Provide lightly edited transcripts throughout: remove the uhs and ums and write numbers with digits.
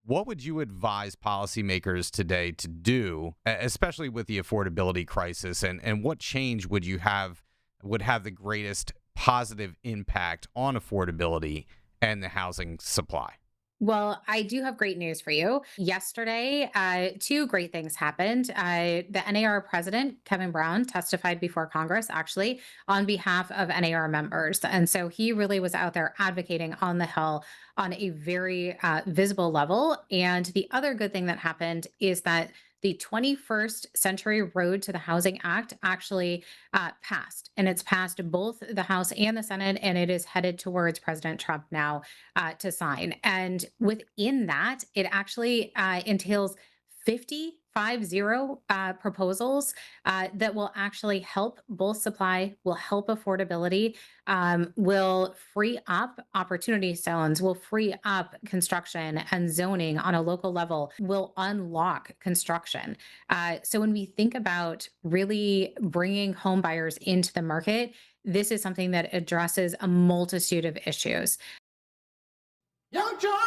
what would you advise policymakers today to do, especially with the affordability crisis, and what change would have the greatest positive impact on affordability and the housing supply? Well, I do have great news for you. Yesterday, two great things happened. The NAR president, Kevin Brown, testified before Congress, actually, on behalf of NAR members. And so he really was out there advocating on the Hill on a very visible level. And the other good thing that happened is that the 21st Century Road to the Housing Act actually passed, and it's passed both the House and the Senate, and it is headed towards President Trump now to sign. And within that, it actually entails 50 proposals that will actually help both supply, will help affordability, will free up opportunity zones, will free up construction and zoning on a local level, will unlock construction. So when we think about really bringing home buyers into the market, this is something that addresses a multitude of issues. Young Drunk!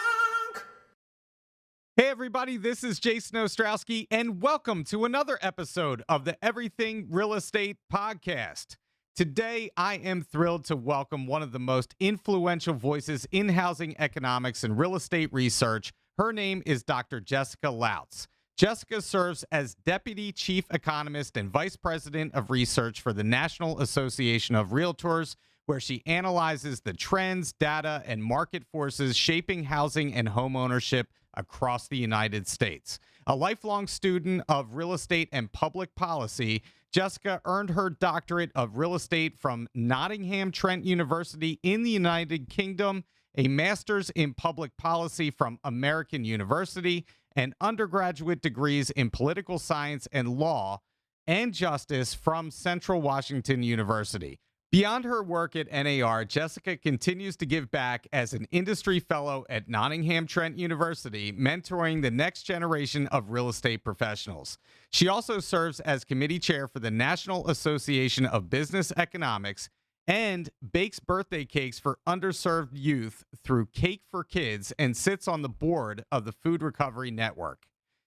Hey, everybody, this is Jason Ostrowsky, and welcome to another episode of the Everything Real Estate Podcast. Today, I am thrilled to welcome one of the most influential voices in housing economics and real estate research. Her name is Dr. Jessica Lautz. Jessica serves as Deputy Chief Economist and Vice President of Research for the National Association of REALTORS, where she analyzes the trends, data, and market forces shaping housing and homeownership across the United States. A lifelong student of real estate and public policy, Jessica earned her doctorate of real estate from Nottingham Trent University in the United Kingdom, a master's in public policy from American University, and undergraduate degrees in political science and law and justice from Central Washington University. Beyond her work at NAR, Jessica continues to give back as an industry fellow at Nottingham Trent University, mentoring the next generation of real estate professionals. She also serves as committee chair for the National Association of Business Economics and bakes birthday cakes for underserved youth through Cake for Kids and sits on the board of the Food Recovery Network.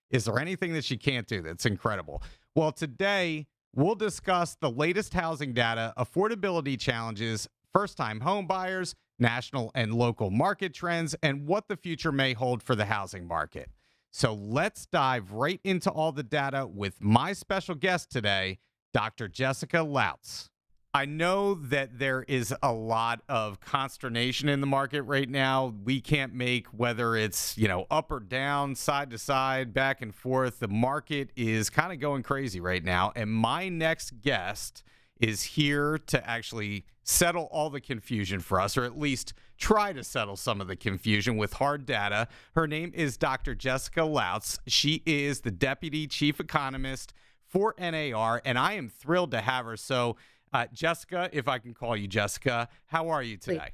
Is there anything that she can't do? That's incredible. Well, today, we'll discuss the latest housing data, affordability challenges, first-time home buyers, national and local market trends, and what the future may hold for the housing market. So let's dive right into all the data with my special guest today, Dr. Jessica Lautz. I know that there is a lot of consternation in the market right now. We can't make whether it's, up or down, side to side, back and forth. The market is kind of going crazy right now. And my next guest is here to actually settle all the confusion for us, or at least try to settle some of the confusion with hard data. Her name is Dr. Jessica Lautz. She is the Deputy Chief Economist for NAR, and I am thrilled to have her. So, Jessica, if I can call you Jessica, how are you today?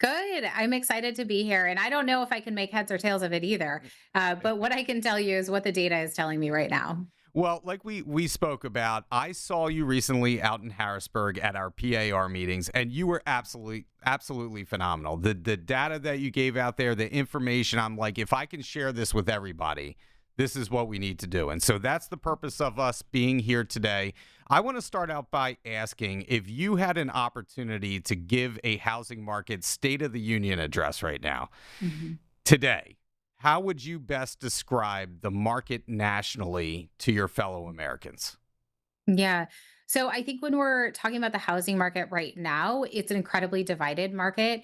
Good. I'm excited to be here. And I don't know if I can make heads or tails of it either. But what I can tell you is what the data is telling me right now. Well, like we spoke about, I saw you recently out in Harrisburg at our PAR meetings, and you were absolutely phenomenal. The data that you gave out there, the information, I'm like, if I can share this with everybody, this is what we need to do. And so that's the purpose of us being here today. I want to start out by asking if you had an opportunity to give a housing market State of the Union address right now, today, how would you best describe the market nationally to your fellow Americans? Yeah. So I think when we're talking about the housing market right now, it's an incredibly divided market.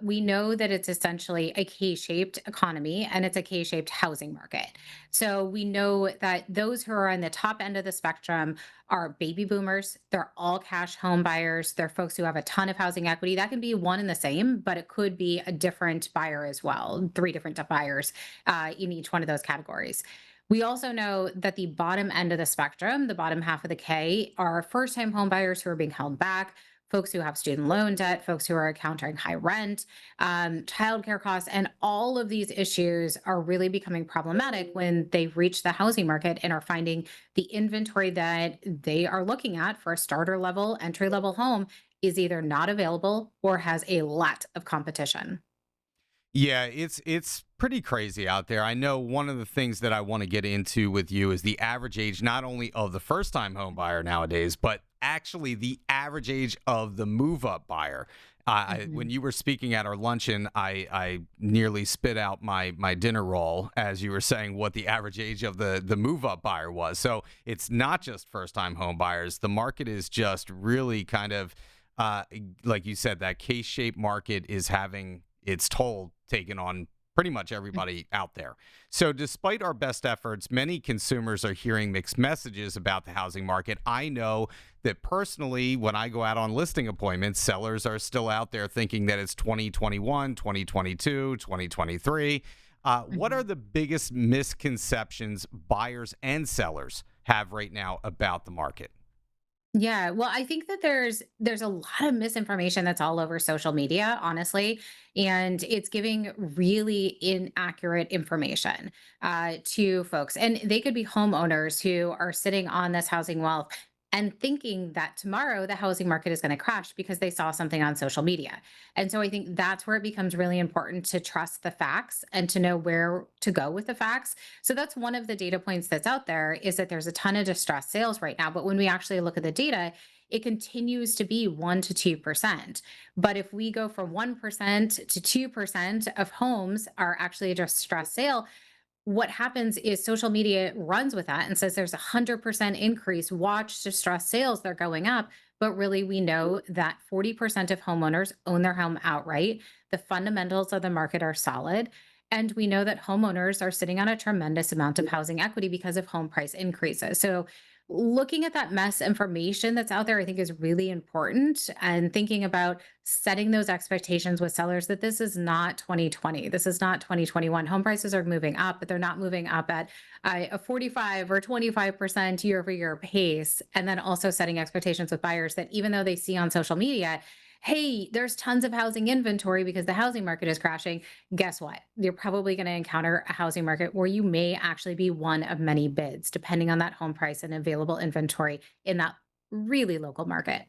We know that it's essentially a K-shaped economy and it's a K-shaped housing market. So we know that those who are on the top end of the spectrum are baby boomers. They're all cash home buyers. They're folks who have a ton of housing equity. That can be one and the same, but it could be a different buyer as well, three different buyers in each one of those categories. We also know that the bottom end of the spectrum, the bottom half of the K, are first time home buyers who are being held back, folks who have student loan debt, folks who are encountering high rent, childcare costs, and all of these issues are really becoming problematic when they reach the housing market and are finding the inventory that they are looking at for a starter level, entry level home is either not available or has a lot of competition. Yeah, it's pretty crazy out there. I know one of the things that I want to get into with you is the average age not only of the first time home buyer nowadays, but actually the average age of the move up buyer. When Mhm. you were speaking at our luncheon, I nearly spit out my dinner roll as you were saying what the average age of the move up buyer was. So it's not just first time home buyers. The market is just really kind of uh, like you said, that K-shaped market is having its toll taken on pretty much everybody out there. So, despite our best efforts, many consumers are hearing mixed messages about the housing market. I know that personally, when I go out on listing appointments, sellers are still out there thinking that it's 2021, 2022, 2023. What are Mhm. the biggest misconceptions buyers and sellers have right now about the market? Yeah, well, I think that there's a lot of misinformation that's all over social media, honestly, and it's giving really inaccurate information to folks. And they could be homeowners who are sitting on this housing wealth and thinking that tomorrow the housing market is going to crash because they saw something on social media. And so I think that's where it becomes really important to trust the facts and to know where to go with the facts. So that's one of the data points that's out there, is that there's a ton of distressed sales right now. But when we actually look at the data, it continues to be 1 to 2%. But if we go from 1% to 2% of homes are actually a distressed sale, what happens is social media runs with that and says there's 100% increase. Watch distressed sales, they're going up. But really, we know that 40% of homeowners own their home outright. The fundamentals of the market are solid. And we know that homeowners are sitting on a tremendous amount of housing equity because of home price increases. So, looking at that mess information that's out there, I think is really important. And thinking about setting those expectations with sellers that this is not 2020. This is not 2021. Home prices are moving up, but they're not moving up at a 45 or 25% year over year pace. And then also setting expectations with buyers that even though they see on social media, hey, there's tons of housing inventory because the housing market is crashing. Guess what? You're probably going to encounter a housing market where you may actually be one of many bids, depending on that home price and available inventory in that really local market.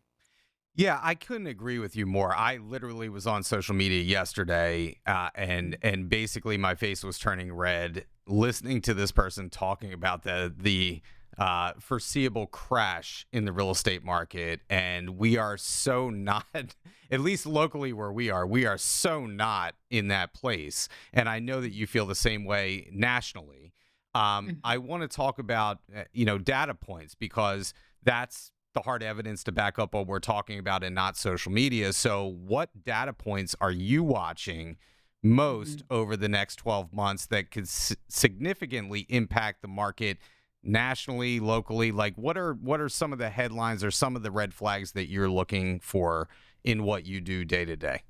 Yeah, I couldn't agree with you more. I literally was on social media yesterday, and basically my face was turning red listening to this person talking about the foreseeable crash in the real estate market, and we are so not, at least locally where we are so not in that place. And I know that you feel the same way nationally. I want to talk about data points because that's the hard evidence to back up what we're talking about and not social media. So, what data points are you watching most Mhm. over the next 12 months that could significantly impact the market nationally, locally? Like, what are some of the headlines or some of the red flags that you're looking for in what you do day to day?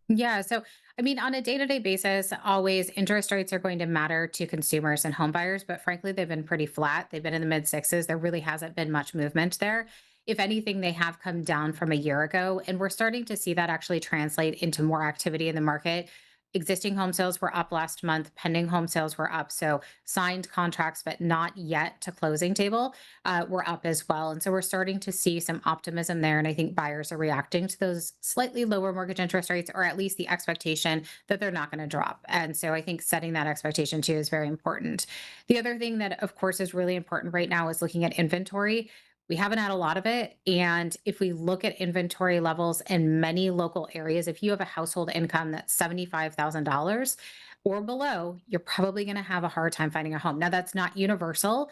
Yeah. So, I mean, on a day to day basis, always interest rates are going to matter to consumers and home buyers, but frankly, they've been pretty flat. They've been in the mid sixes. There really hasn't been much movement there. If anything, they have come down from a year ago, and we're starting to see that actually translate into more activity in the market. Existing home sales were up last month, pending home sales were up. So, signed contracts, but not yet to closing table, were up as well. And so we're starting to see some optimism there. And I think buyers are reacting to those slightly lower mortgage interest rates, or at least the expectation that they're not going to drop. And so I think setting that expectation too is very important. The other thing that, of course, is really important right now is looking at inventory. We haven't had a lot of it. And if we look at inventory levels in many local areas, if you have a household income that's $75,000 or below, you're probably going to have a hard time finding a home. Now, that's not universal.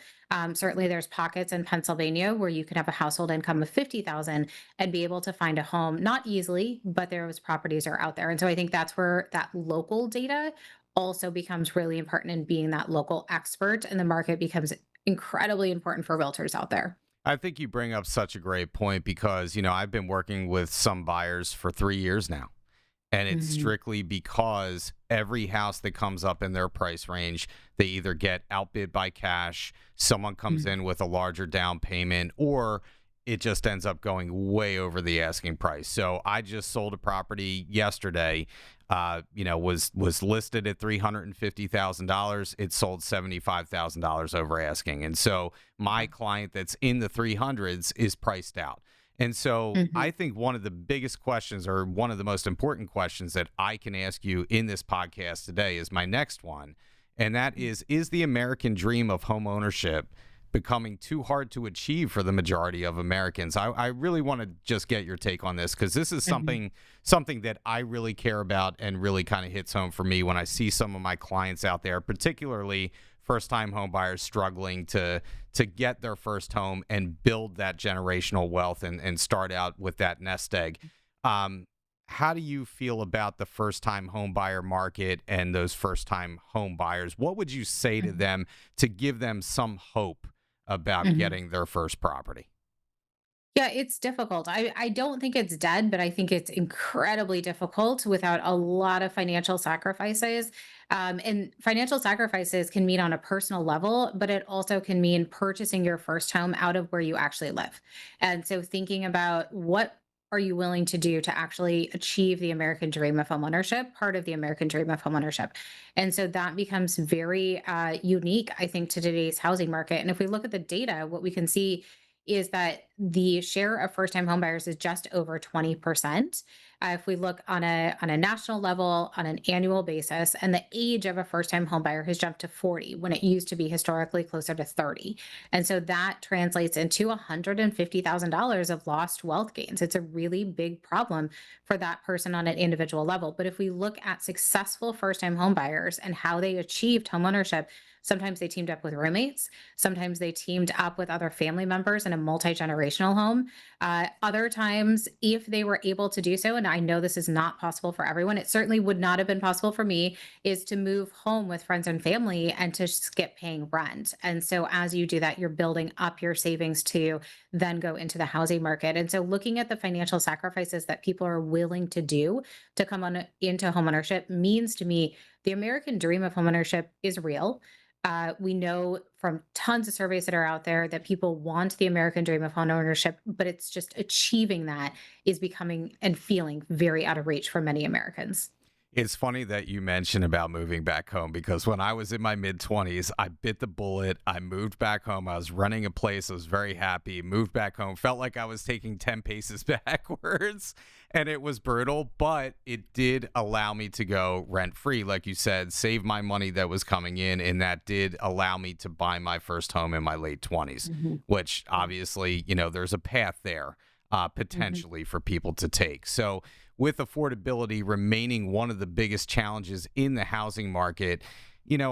Certainly, there's pockets in Pennsylvania where you can have a household income of 50,000 and be able to find a home, not easily, but those properties are out there. And so I think that's where that local data also becomes really important in being that local expert, and the market becomes incredibly important for realtors out there. I think you bring up such a great point because, I've been working with some buyers for 3 years now. And it's Mhm. strictly because every house that comes up in their price range, they either get outbid by cash, someone comes Mhm. in with a larger down payment, or it just ends up going way over the asking price. So I just sold a property yesterday. Was listed at $350,000. It sold $75,000 over asking, and so my client that's in the 300s is priced out. And so Mhm. I think one of the biggest questions, or one of the most important questions that I can ask you in this podcast today, is my next one. And that is the American dream of home ownership becoming too hard to achieve for the majority of Americans? I really want to just get your take on this, because this is Mhm. something that I really care about and really kind of hits home for me when I see some of my clients out there, particularly first time home buyers, struggling to get their first home and build that generational wealth and start out with that nest egg. Um, how do you feel about the first time home buyer market and those first time home buyers? What would you say to Mhm. them to give them some hope about Mhm. getting their first property? Yeah, it's difficult. I don't think it's dead, but I think it's incredibly difficult without a lot of financial sacrifices. And financial sacrifices can mean on a personal level, but it also can mean purchasing your first home out of where you actually live. And so thinking about what are you willing to do to actually achieve the American dream of homeownership, part of the American dream of homeownership. And so that becomes very unique, I think, to today's housing market. And if we look at the data, what we can see is that the share of first-time homebuyers is just over 20%. If we look on a national level, on an annual basis, and the age of a first-time homebuyer has jumped to 40 when it used to be historically closer to 30. And so that translates into $150,000 of lost wealth gains. It's a really big problem for that person on an individual level. But if we look at successful first-time homebuyers and how they achieved homeownership, sometimes they teamed up with roommates. Sometimes they teamed up with other family members in a multi generational home. Other times, if they were able to do so, and I know this is not possible for everyone, it certainly would not have been possible for me, is to move home with friends and family and to skip paying rent. And so, as you do that, you're building up your savings to then go into the housing market. And so, looking at the financial sacrifices that people are willing to do to come on into homeownership means to me the American dream of homeownership is real. We know from tons of surveys that are out there that people want the American dream of home ownership, but it's just achieving that is becoming and feeling very out of reach for many Americans. It's funny that you mentioned about moving back home, because when I was in my mid 20s, I bit the bullet. I moved back home. I was running a place. I was very happy. Moved back home. Felt like I was taking 10 paces backwards, and it was brutal, but it did allow me to go rent free, like you said, save my money that was coming in. And that did allow me to buy my first home in my late 20s, Mhm. which Yeah. obviously, there's a path there Mhm. potentially for people to take. So, with affordability remaining one of the biggest challenges in the housing market,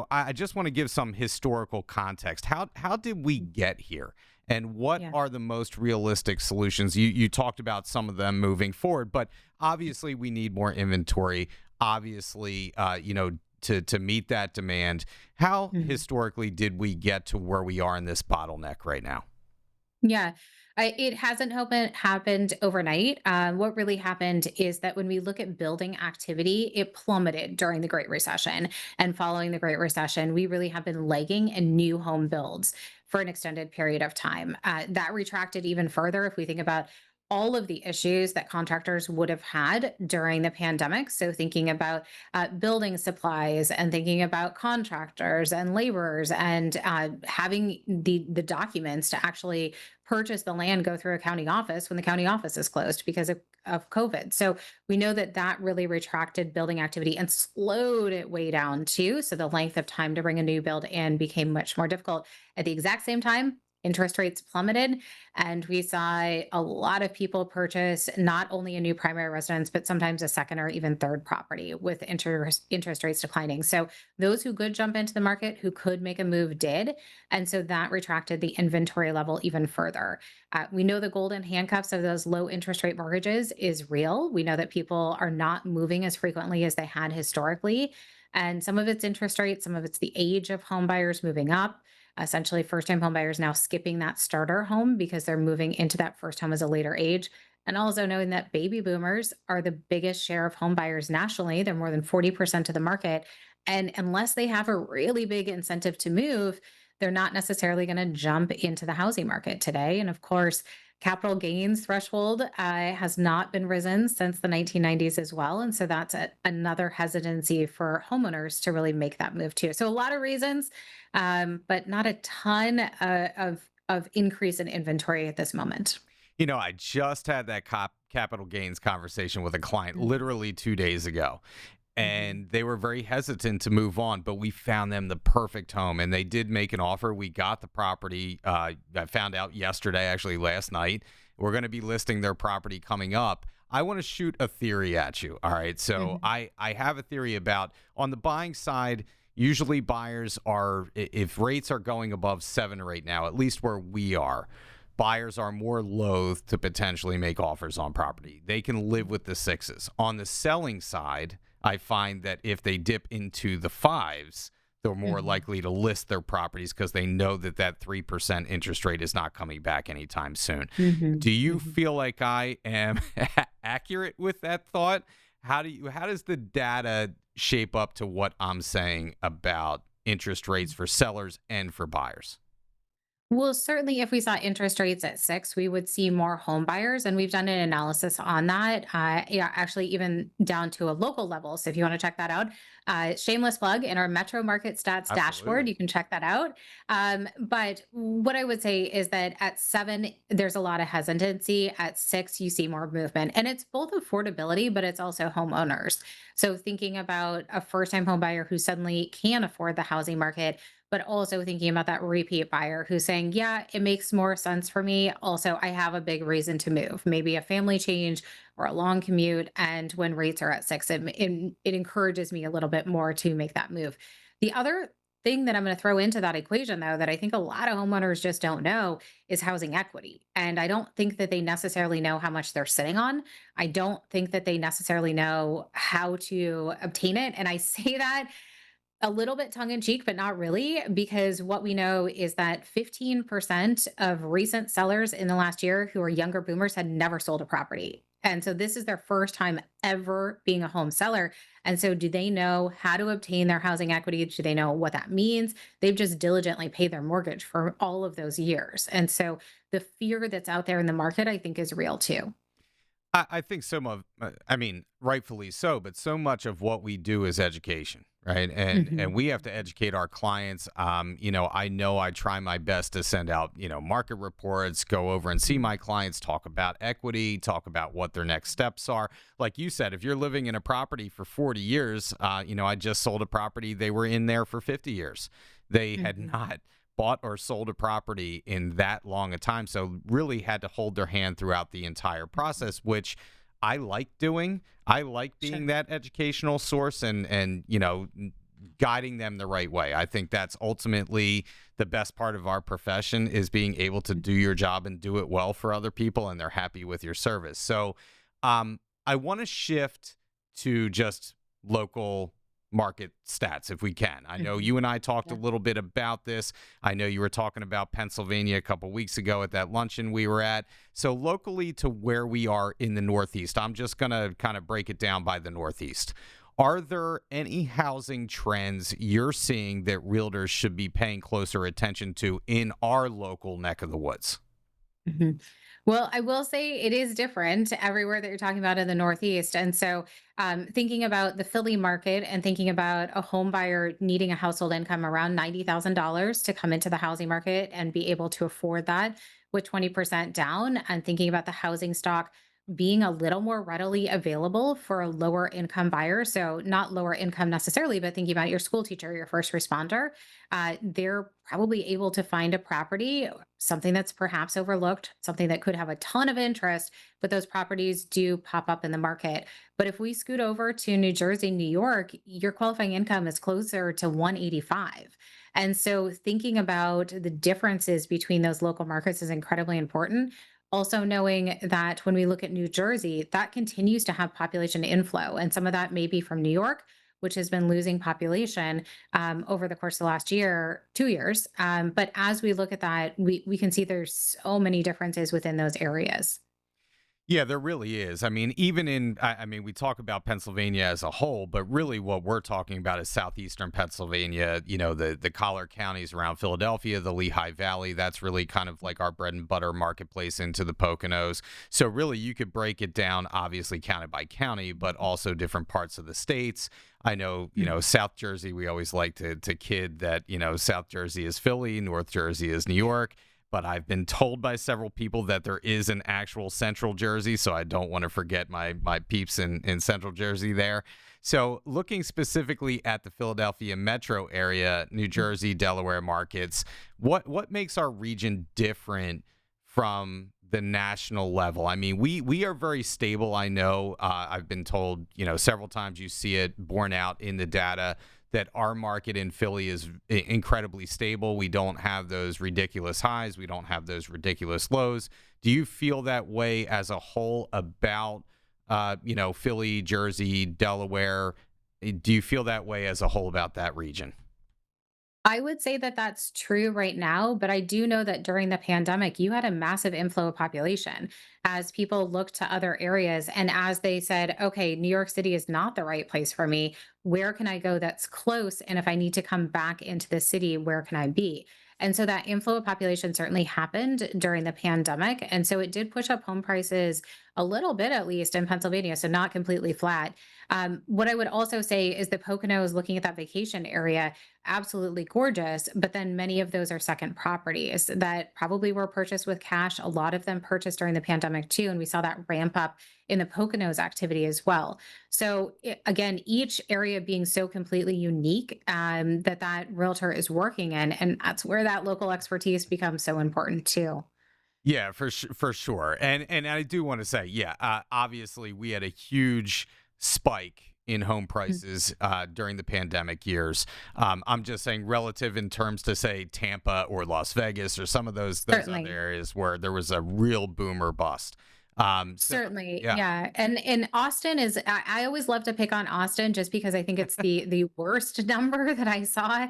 I just want to give some historical context. How did we get here? And what Yeah. are the most realistic solutions? You talked about some of them moving forward, but obviously we need more inventory. Obviously, to meet that demand. How Mhm. historically did we get to where we are in this bottleneck right now? Yeah, it hasn't happened overnight. What really happened is that when we look at building activity, it plummeted during the Great Recession. And following the Great Recession, we really have been lagging in new home builds for an extended period of time. That retracted even further if we think about all of the issues that contractors would have had during the pandemic. So, thinking about building supplies and thinking about contractors and laborers and having the documents to actually purchase the land go through a county office when the county office is closed because of COVID. So we know that that really retracted building activity and slowed it way down too. So the length of time to bring a new build in became much more difficult. At the exact same time, interest rates plummeted, and we saw a lot of people purchase not only a new primary residence, but sometimes a second or even third property with interest rates declining. So those who could jump into the market, who could make a move, did. And so that retracted the inventory level even further. We know the golden handcuffs of those low interest rate mortgages is real. We know that people are not moving as frequently as they had historically. And some of it's interest rates, some of it's the age of home buyers moving up. Essentially, first time home buyers now skipping that starter home because they're moving into that first home as a later age. And also knowing that baby boomers are the biggest share of home buyers nationally. They're more than 40% of the market. And unless they have a really big incentive to move, they're not necessarily going to jump into the housing market today. And of course, capital gains threshold has not been risen since the 1990s as well. And so that's another hesitancy for homeowners to really make that move too. So a lot of reasons, but not a ton of increase in inventory at this moment. I just had that capital gains conversation with a client literally 2 days ago. Mhm. And they were very hesitant to move on, but we found them the perfect home, and they did make an offer. We got the property. I found out yesterday, actually last night. We're going to be listing their property coming up. I want to shoot a theory at you. All right. So Mhm. I have a theory about on the buying side, usually buyers are, if rates are going above 7 right now, at least where we are, buyers are more loath to potentially make offers on property. They can live with the sixes. On the selling side, I find that if they dip into the fives, they're more Mhm. likely to list their properties because they know that that 3% interest rate is not coming back anytime soon. Mhm. Do you Mhm. feel like I am accurate with that thought? How does the data shape up to what I'm saying about interest rates for sellers and for buyers? Well, certainly if we saw interest rates at 6, we would see more home buyers. And we've done an analysis on that. Yeah, actually, even down to a local level. So if you want to check that out, shameless plug in our Metro Market Stats dashboard, Absolutely. you can check that out. But what I would say is that at 7, there's a lot of hesitancy. At 6, you see more movement. And it's both affordability, but it's also homeowners. So thinking about a first time home buyer who suddenly can afford the housing market, but also thinking about that repeat buyer who's saying, yeah, it makes more sense for me. Also, I have a big reason to move, maybe a family change or a long commute. And when rates are at 6, it encourages me a little bit more to make that move. The other thing that I'm going to throw into that equation, though, that I think a lot of homeowners just don't know is housing equity. And I don't think that they necessarily know how much they're sitting on. I don't think that they necessarily know how to obtain it. And I say that a little bit tongue in cheek, but not really, because what we know is that 15% of recent sellers in the last year who are younger boomers had never sold a property. And so this is their first time ever being a home seller. And so, do they know how to obtain their housing equity? Do they know what that means? They've just diligently paid their mortgage for all of those years. And so, the fear that's out there in the market, I think, is real too. I think some of, I mean, rightfully so, but so much of what we do is education, right? And Mhm. we have to educate our clients. I know I try my best to send out, market reports, go over and see my clients, talk about equity, talk about what their next steps are. Like you said, if you're living in a property for 40 years, I just sold a property. They were in there for 50 years. They had Mhm. not bought or sold a property in that long a time. So really had to hold their hand throughout the entire Mhm. process, which I like doing. I like being Sure. that educational source and guiding them the right way. I think that's ultimately the best part of our profession is being able to do your job and do it well for other people and they're happy with your service. So I want to shift to just local market stats if we can. I know Mhm. you and I talked a Yeah. little bit about this. I know you were talking about Pennsylvania a couple weeks ago at that luncheon we were at. So locally to where we are in the Northeast, I'm just going to kind of break it down by the Northeast. Are there any housing trends you're seeing that realtors should be paying closer attention to in our local neck of the woods? Mhm. Well, I will say it is different everywhere that you're talking about in the Northeast. And so, thinking about the Philly market and thinking about a home buyer needing a household income around $90,000 to come into the housing market and be able to afford that with 20% down, and thinking about the housing stock being a little more readily available for a lower income buyer. So, not lower income necessarily, but thinking about your school teacher, your first responder, they're probably able to find a property, something that's perhaps overlooked, something that could have a ton of interest, but those properties do pop up in the market. But if we scoot over to New Jersey, New York, your qualifying income is closer to 185. And so thinking about the differences between those local markets is incredibly important. Also, knowing that when we look at New Jersey, that continues to have population inflow, and some of that may be from New York, which has been losing population over the course of the last year, 2 years. But as we look at that, we can see there's so many differences within those areas. Yeah, there really is. I mean, even I mean, we talk about Pennsylvania as a whole, but really what we're talking about is southeastern Pennsylvania, the collar counties around Philadelphia, the Lehigh Valley. That's really kind of like our bread and butter marketplace into the Poconos. So, really, you could break it down, obviously, county by county, but also different parts of the states. I know, Mhm. South Jersey, we always like to kid that, South Jersey is Philly, North Jersey is New York. but I've been told by several people that there is an actual Central Jersey, so I don't want to forget my peeps in Central Jersey there. So looking specifically at the Philadelphia metro area, New Jersey, Delaware markets, what makes our region different from the national level? I mean, we are very stable. I know I've been told, several times, you see it borne out in the data that our market in Philly is incredibly stable. We don't have those ridiculous highs. We don't have those ridiculous lows. Do you feel that way as a whole about Philly, Jersey, Delaware? Do you feel that way as a whole about that region? I would say that that's true right now, but I do know that during the pandemic, you had a massive inflow of population as people looked to other areas. And as they said, okay, New York City is not the right place for me. Where can I go that's close? And if I need to come back into the city, where can I be? And so that inflow of population certainly happened during the pandemic. And so it did push up home prices a little bit, at least in Pennsylvania. So not completely flat. What I would also say is the Poconos, looking at that vacation area, absolutely gorgeous. But then many of those are second properties that probably were purchased with cash. A lot of them purchased during the pandemic too. And we saw that ramp up in the Poconos activity as well. So again, each area being so completely unique that realtor is working in. And that's where that local expertise becomes so important too. Yeah, for sure. And I do want to say, yeah, obviously we had a huge spike in home prices during the pandemic years. I'm just saying relative in terms to, say, Tampa or Las Vegas or some of those other Certainly. areas where there was a real boomer bust. Certainly, Yeah. yeah. And Austin is I always love to pick on Austin just because I think it's the worst number that I saw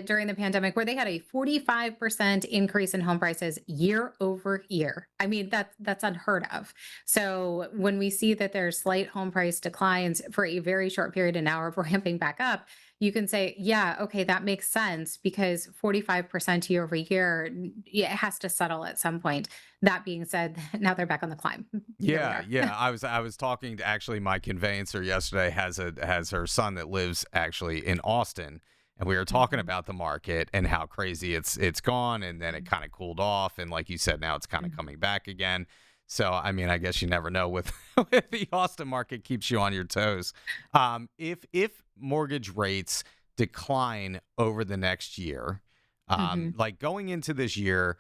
during the pandemic, where they had a 45% increase in home prices year over year. I mean, that's unheard of. So when we see that there's slight home price declines for a very short period, and now we're ramping back up, you can say, yeah, okay, that makes sense, because 45% year over year, yeah, it has to settle at some point. That being said, now they're back on the climb. Here we Yeah, are. yeah. I was talking to, actually, my conveyancer yesterday has her son that lives actually in Austin, and we were talking Mhm. about the market and how crazy it's gone, and then it kind of cooled off, and like you said, now it's kind of Mhm. coming back again. So I mean, I guess you never know with with the Austin market, keeps you on your toes. If mortgage rates decline over the next year, Mhm. like going into this year.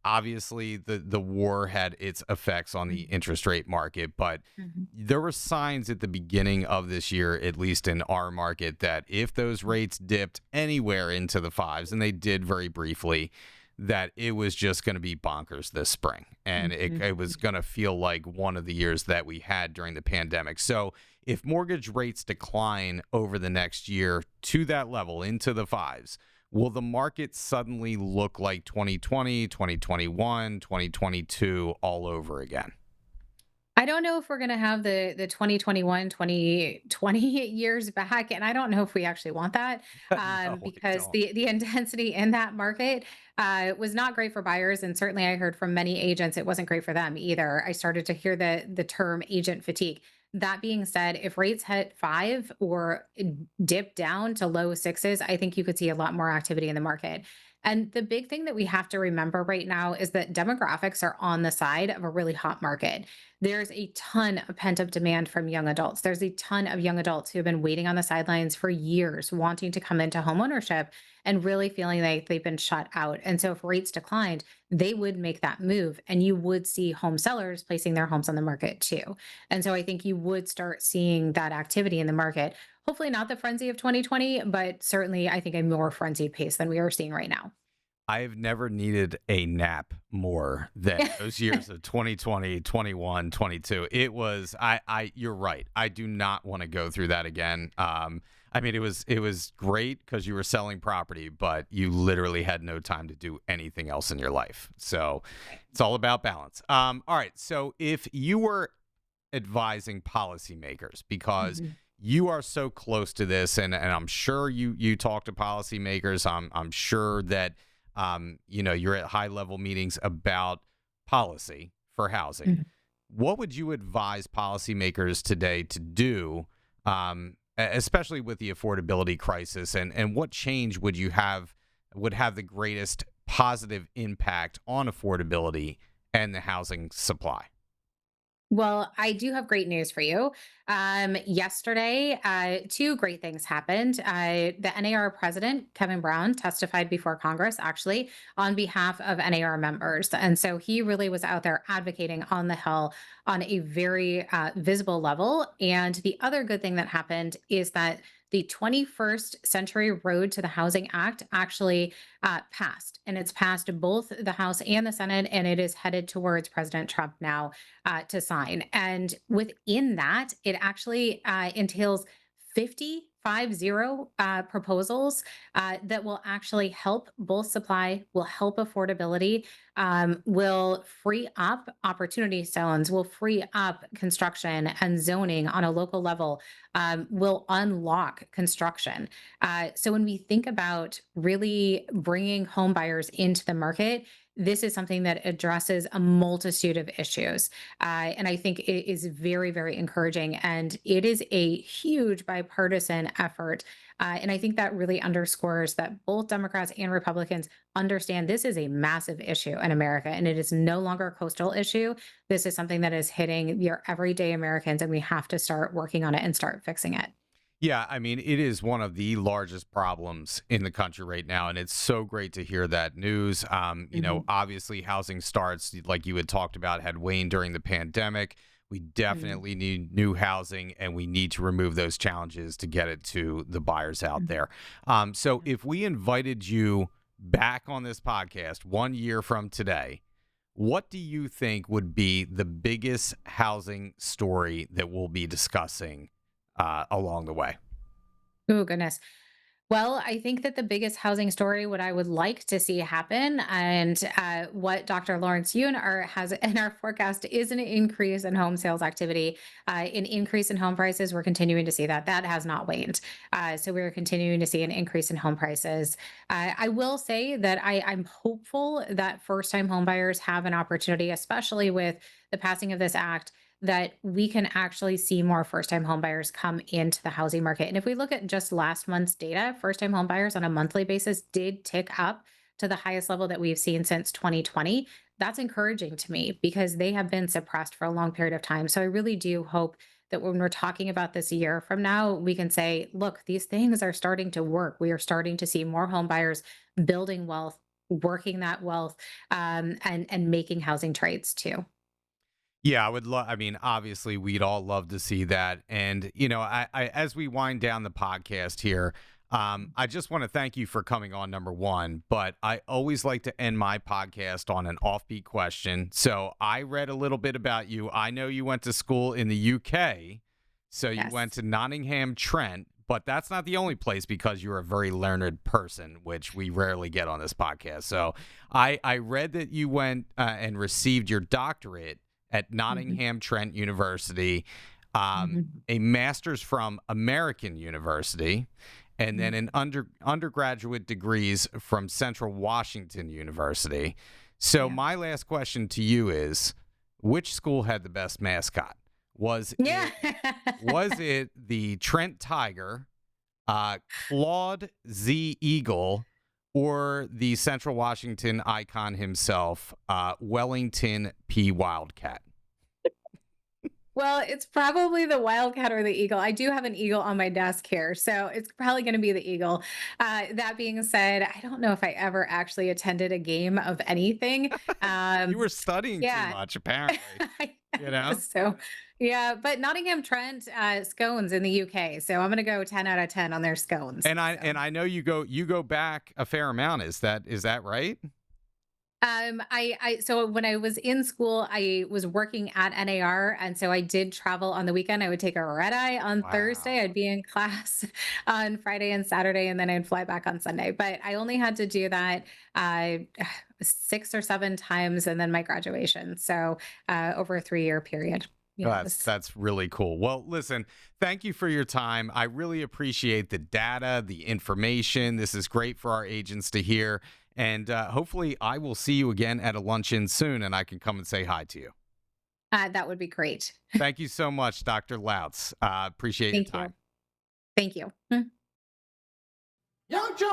Obviously, the war had its effects on the Mhm. interest rate market, but Mhm. there were signs at the beginning of this year, at least in our market, that if those rates dipped anywhere into the fives, and they did very briefly, that it was just going to be bonkers this spring. And Mhm. it was going to feel like one of the years that we had during the pandemic. So if mortgage rates decline over the next year to that level, into the fives, will the market suddenly look like 2020, 2021, 2022 all over again? I don't know if we're gonna have the 2021, 2020 years back, and I don't know if we actually want that, No, I because don't. the intensity in that market was not great for buyers, and certainly I heard from many agents it wasn't great for them either. I started to hear the term agent fatigue. That being said, if rates hit five or dip down to low sixes, I think you could see a lot more activity in the market. And the big thing that we have to remember right now is that demographics are on the side of a really hot market. There's a ton of pent up demand from young adults. There's a ton of young adults who have been waiting on the sidelines for years, wanting to come into homeownership and really feeling like they've been shut out. And so, if rates declined, they would make that move, and you would see home sellers placing their homes on the market too. And so, I think you would start seeing that activity in the market. Hopefully, not the frenzy of 2020, but certainly, I think a more frenzied pace than we are seeing right now. I've never needed a nap more than those years of 2020, 21, 22. It was, you're right. I do not want to go through that again. I mean, it was great because you were selling property, but you literally had no time to do anything else in your life. So it's all about balance. All right. So if you were advising policymakers, because Mhm. you are so close to this, and I'm sure you talk to policymakers. I'm sure that you're at high level meetings about policy for housing. Mhm. What would you advise policymakers today to do, especially with the affordability crisis, and what change would have the greatest positive impact on affordability and the housing supply? Well, I do have great news for you. Yesterday, two great things happened. The NAR president, Kevin Brown, testified before Congress, actually, on behalf of NAR members. And so he really was out there advocating on the Hill on a very visible level. And the other good thing that happened is that the 21st Century Road to the Housing Act actually passed, and it's passed both the House and the Senate, and it is headed towards President Trump now to sign. And within that, it actually entails 50 proposals that will actually help both supply, will help affordability, will free up opportunity zones, will free up construction and zoning on a local level, will unlock construction. So when we think about really bringing home buyers into the market, this is something that addresses a multitude of issues. And I think it is very, very encouraging. And it is a huge bipartisan effort. And I think that really underscores that both Democrats and Republicans understand this is a massive issue in America, and it is no longer a coastal issue. This is something that is hitting your everyday Americans, and we have to start working on it and start fixing it. Yeah, I mean, it is one of the largest problems in the country right now, and it's so great to hear that news. Mhm. Obviously, housing starts, like you had talked about, had waned during the pandemic. We Mhm. definitely need new housing, and we need to remove those challenges to get it to the buyers out Mhm. there. So, if we invited you back on this podcast 1 year from today, what do you think would be the biggest housing story that we'll be discussing along the way? Oh, goodness. Well, I think that the biggest housing story, what I would like to see happen, and what Dr. Lawrence Yun has in our forecast, is an increase in home sales activity, an increase in home prices. We're continuing to see that. That has not waned. So we're continuing to see an increase in home prices. I will say that I'm hopeful that first time home buyers have an opportunity, especially with the passing of this act, that we can actually see more first time homebuyers come into the housing market. And if we look at just last month's data, first time homebuyers on a monthly basis did tick up to the highest level that we've seen since 2020. That's encouraging to me because they have been suppressed for a long period of time. So I really do hope that when we're talking about this a year from now, we can say, look, these things are starting to work. We are starting to see more homebuyers building wealth, working that wealth, and making housing trades too. Yeah, I would love. I mean, obviously, we'd all love to see that. And I as we wind down the podcast here, I just want to thank you for coming on. Number one, but I always like to end my podcast on an offbeat question. So I read a little bit about you. I know you went to school in the UK, so you went Yes. to Nottingham Trent. But that's not the only place because you're a very learned person, which we rarely get on this podcast. So I read that you went and received your doctorate at Mhm. Nottingham Trent University, Mhm. a master's from American University, and then Mhm. an undergraduate degrees from Central Washington University. So Yeah. my last question to you is, which school had the best mascot? Was Yeah. it was it the Trent Tiger, Claude Z Eagle, or the Central Washington icon himself, Wellington P Wildcat? Well, it's probably the wildcat or the eagle. I do have an eagle on my desk here, so it's probably going to be the eagle. That being said, I don't know if I ever actually attended a game of anything. You Um, were studying too yeah, much, apparently. I You know. guess so. Yeah, but Nottingham Trent scones in the UK, so I'm going to go 10 out of 10 on their scones. And So. I know you go back a fair amount. Is that right? So when I was in school, I was working at NAR, and so I did travel on the weekend. I would take a red eye on Wow. Thursday. I'd be in class on Friday and Saturday, and then I'd fly back on Sunday. But I only had to do that uh, 6 or 7 times, and then my graduation. So over a 3 year period. Yeah, it was. That's really cool. Well, listen, thank you for your time. I really appreciate the data, the information. This is great for our agents to hear. And hopefully, I will see you again at a luncheon soon and I can come and say hi to you. That would be great. Thank you so much, Dr. Lautz. Appreciate your Thank you. time. Thank you. Young John.